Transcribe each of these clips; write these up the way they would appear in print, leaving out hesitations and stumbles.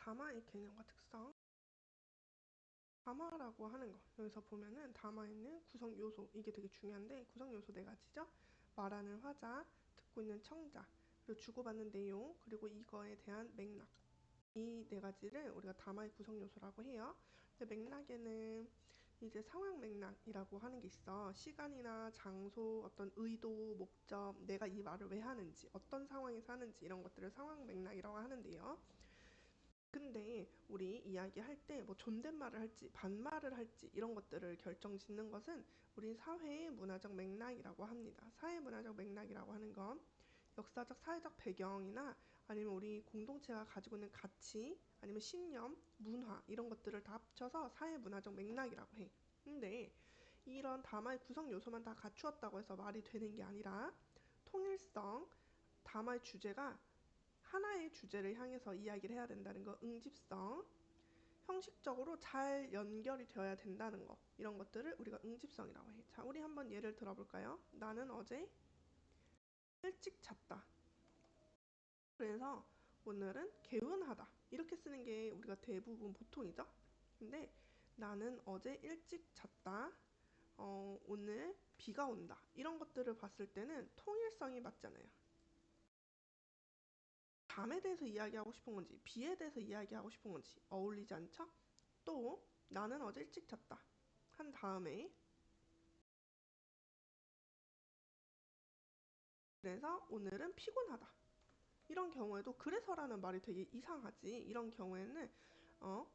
담화의 개념과 특성. 담화라고 하는 거. 여기서 보면은 담화에 있는 구성 요소. 이게 되게 중요한데 구성 요소 네 가지죠. 말하는 화자, 듣고 있는 청자, 그리고 주고받는 내용, 그리고 이거에 대한 맥락. 이 네 가지를 우리가 담화의 구성 요소라고 해요. 근데 맥락에는 이제 상황 맥락이라고 하는 게 있어. 시간이나 장소, 어떤 의도, 목적, 내가 이 말을 왜 하는지, 어떤 상황에서 하는지 이런 것들을 상황 맥락이라고 하는데요. 근데 우리 이야기할 때 뭐 존댓말을 할지 반말을 할지 이런 것들을 결정짓는 것은 우리 사회의 문화적 맥락이라고 합니다. 사회 문화적 맥락이라고 하는 건 역사적 사회적 배경이나 아니면 우리 공동체가 가지고 있는 가치 아니면 신념, 문화 이런 것들을 다 합쳐서 사회 문화적 맥락이라고 해. 근데 이런 담화의 구성 요소만 다 갖추었다고 해서 말이 되는 게 아니라 통일성, 담화의 주제가 하나의 주제를 향해서 이야기를 해야 된다는 거, 응집성, 형식적으로 잘 연결이 되어야 된다는 거, 이런 것들을 우리가 응집성이라고 해. 자, 우리 한번 예를 들어볼까요? 나는 어제 일찍 잤다. 그래서 오늘은 개운하다. 이렇게 쓰는 게 우리가 대부분 보통이죠. 근데 나는 어제 일찍 잤다. 오늘 비가 온다. 이런 것들을 봤을 때는 통일성이 맞잖아요. 밤에 대해서 이야기하고 싶은 건지 비에 대해서 이야기하고 싶은 건지 어울리지 않죠? 또 나는 어제 일찍 잤다 한 다음에 그래서 오늘은 피곤하다. 이런 경우에도 그래서라는 말이 되게 이상하지. 이런 경우에는 어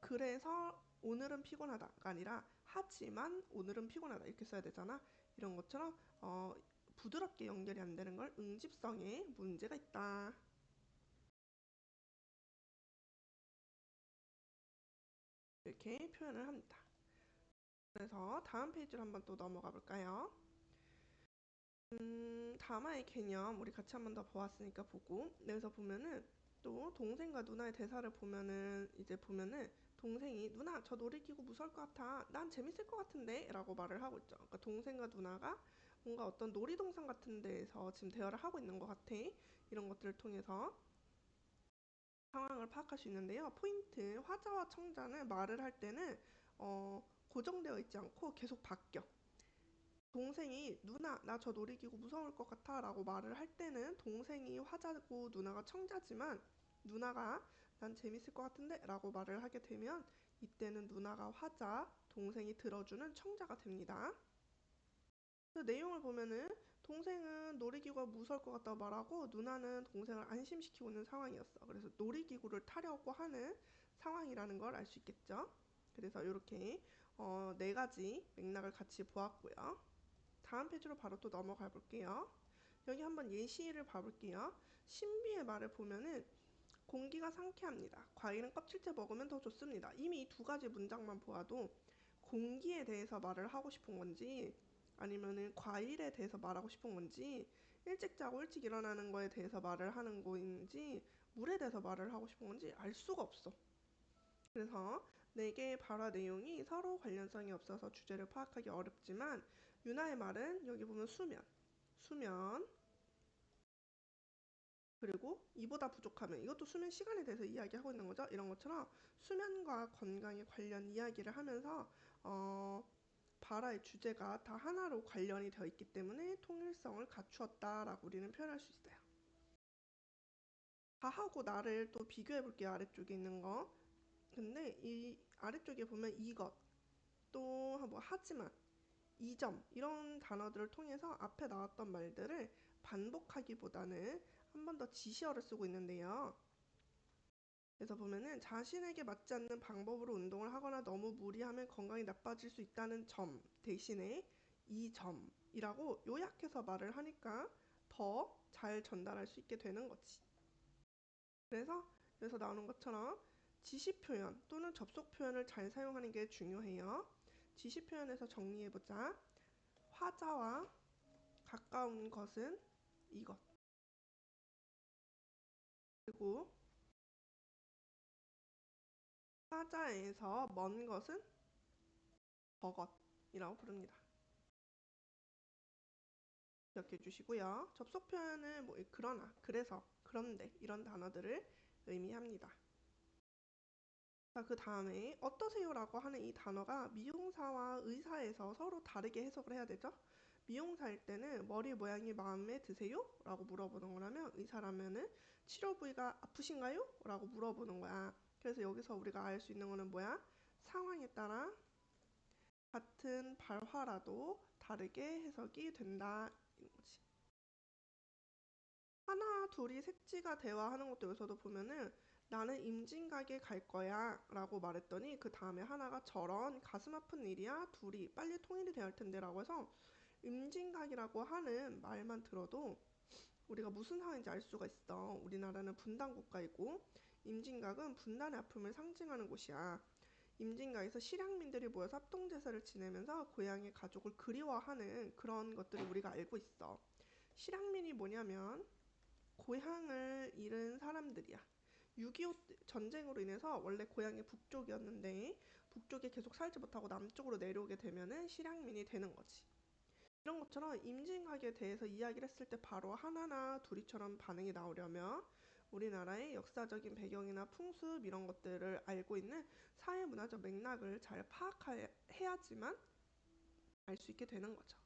그래서 오늘은 피곤하다가 아니라 하지만 오늘은 피곤하다 이렇게 써야 되잖아. 이런 것처럼 부드럽게 연결이 안 되는 걸 응집성에 문제가 있다. 이렇게 표현을 합니다. 그래서 다음 페이지로 한번 또 넘어가 볼까요? 담화의 개념 우리 같이 한번 더 보았으니까 보고 여기서 보면은 또 동생과 누나의 대사를 보면은 이제 보면은 동생이 누나 저 놀이기구 무서울 것 같아 난 재밌을 것 같은데 라고 말을 하고 있죠. 그러니까 동생과 누나가 뭔가 어떤 놀이동산 같은 데에서 지금 대화를 하고 있는 것 같아. 이런 것들을 통해서 상황을 파악할 수 있는데요. 포인트 화자와 청자는 말을 할 때는 고정되어 있지 않고 계속 바뀌어. 동생이 누나 나 저 놀이기구 무서울 것 같아 라고 말을 할 때는 동생이 화자고 누나가 청자지만 누나가 난 재밌을 것 같은데 라고 말을 하게 되면 이때는 누나가 화자, 동생이 들어주는 청자가 됩니다. 그 내용을 보면은 동생은 놀이기구가 무서울 것 같다고 말하고 누나는 동생을 안심시키고 있는 상황이었어. 그래서 놀이기구를 타려고 하는 상황이라는 걸 알 수 있겠죠. 그래서 이렇게 네 가지 맥락을 같이 보았고요. 다음 페이지로 바로 또 넘어가 볼게요. 여기 한번 예시를 봐볼게요. 신비의 말을 보면은 공기가 상쾌합니다. 과일은 껍질째 먹으면 더 좋습니다. 이미 이 두 가지 문장만 보아도 공기에 대해서 말을 하고 싶은 건지 아니면은 과일에 대해서 말하고 싶은 건지 일찍 자고 일찍 일어나는 거에 대해서 말을 하는 거인지 물에 대해서 말을 하고 싶은 건지 알 수가 없어. 그래서 네 개의 발화 내용이 서로 관련성이 없어서 주제를 파악하기 어렵지만 유나의 말은 여기 보면 수면, 수면, 그리고 이보다 부족하면 이것도 수면 시간에 대해서 이야기하고 있는 거죠. 이런 것처럼 수면과 건강에 관련 이야기를 하면서 발화의 주제가 다 하나로 관련이 되어 있기 때문에 통일성을 갖추었다라고 우리는 표현할 수 있어요. 다하고 나를 또 비교해 볼게요. 아래쪽에 있는 거. 근데 이 아래쪽에 보면 이것, 또 뭐 하지만, 이 점 이런 단어들을 통해서 앞에 나왔던 말들을 반복하기보다는 한 번 더 지시어를 쓰고 있는데요. 그래서 보면은 자신에게 맞지 않는 방법으로 운동을 하거나 너무 무리하면 건강이 나빠질 수 있다는 점 대신에 이 점이라고 요약해서 말을 하니까 더 잘 전달할 수 있게 되는 거지. 그래서 여기서 나오는 것처럼 지시 표현 또는 접속 표현을 잘 사용하는 게 중요해요. 지시 표현에서 정리해보자. 화자와 가까운 것은 이것. 그리고 화자에서 먼 것은 저것이라고 부릅니다. 기억해 주시고요. 접속 표현은 뭐 그러나, 그래서, 그런데 이런 단어들을 의미합니다. 자, 그 다음에 어떠세요라고 하는 이 단어가 미용사와 의사에서 서로 다르게 해석을 해야 되죠. 미용사일 때는 머리 모양이 마음에 드세요? 라고 물어보는 거라면 의사라면은 치료 부위가 아프신가요? 라고 물어보는 거야. 그래서 여기서 우리가 알 수 있는 거는 뭐야? 상황에 따라 같은 발화라도 다르게 해석이 된다. 이런 거지. 하나, 둘이 색지가 대화하는 것도 여기서도 보면은 나는 임진각에 갈 거야 라고 말했더니 그 다음에 하나가 저런 가슴 아픈 일이야 둘이 빨리 통일이 돼야 할 텐데 라고 해서 임진각이라고 하는 말만 들어도 우리가 무슨 상황인지 알 수가 있어. 우리나라는 분단 국가이고 임진각은 분단의 아픔을 상징하는 곳이야. 임진각에서 실향민들이 모여서 합동제사를 지내면서 고향의 가족을 그리워하는 그런 것들을 우리가 알고 있어. 실향민이 뭐냐면 고향을 잃은 사람들이야. 6.25 전쟁으로 인해서 원래 고향이 북쪽이었는데 북쪽에 계속 살지 못하고 남쪽으로 내려오게 되면은 실향민이 되는 거지. 이런 것처럼 임진각에 대해서 이야기를 했을 때 바로 하나나 둘이처럼 반응이 나오려면 우리나라의 역사적인 배경이나 풍습 이런 것들을 알고 있는 사회문화적 맥락을 잘 파악해야지만 알 수 있게 되는 거죠.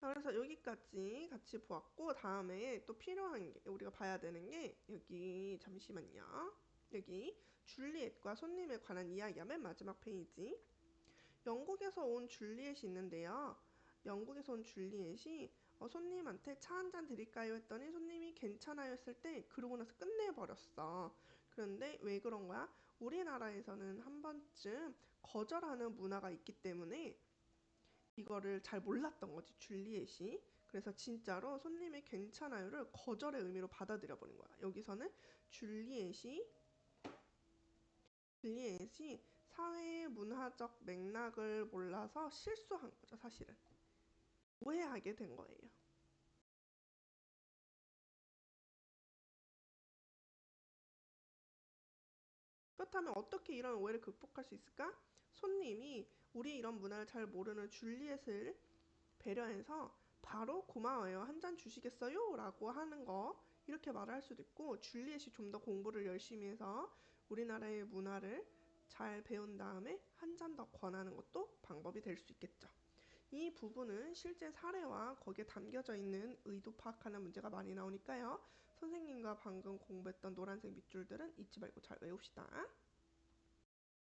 자, 그래서 여기까지 같이 보았고 다음에 또 필요한 게 우리가 봐야 되는 게 여기 잠시만요. 여기 줄리엣과 손님에 관한 이야기야. 맨 마지막 페이지. 영국에서 온 줄리엣이 있는데요. 영국에서 온 줄리엣이 손님한테 차 한 잔 드릴까요? 했더니 손님이 괜찮아요 했을 때 그러고 나서 끝내버렸어. 그런데 왜 그런 거야? 우리나라에서는 한 번쯤 거절하는 문화가 있기 때문에 이거를 잘 몰랐던 거지, 줄리엣이. 그래서 진짜로 손님의 괜찮아요를 거절의 의미로 받아들여 버린 거야. 여기서는 줄리엣이 줄리엣이 사회의 문화적 맥락을 몰라서 실수한 거죠, 사실은. 오해하게 된 거예요. 그렇다면 어떻게 이런 오해를 극복할 수 있을까? 손님이 우리 이런 문화를 잘 모르는 줄리엣을 배려해서 바로 고마워요. 한 잔 주시겠어요? 라고 하는 거 이렇게 말을 할 수도 있고 줄리엣이 좀 더 공부를 열심히 해서 우리나라의 문화를 잘 배운 다음에 한 잔 더 권하는 것도 방법이 될 수 있겠죠. 이 부분은 실제 사례와 거기에 담겨져 있는 의도 파악하는 문제가 많이 나오니까요. 선생님과 방금 공부했던 노란색 밑줄들은 잊지 말고 잘 외웁시다.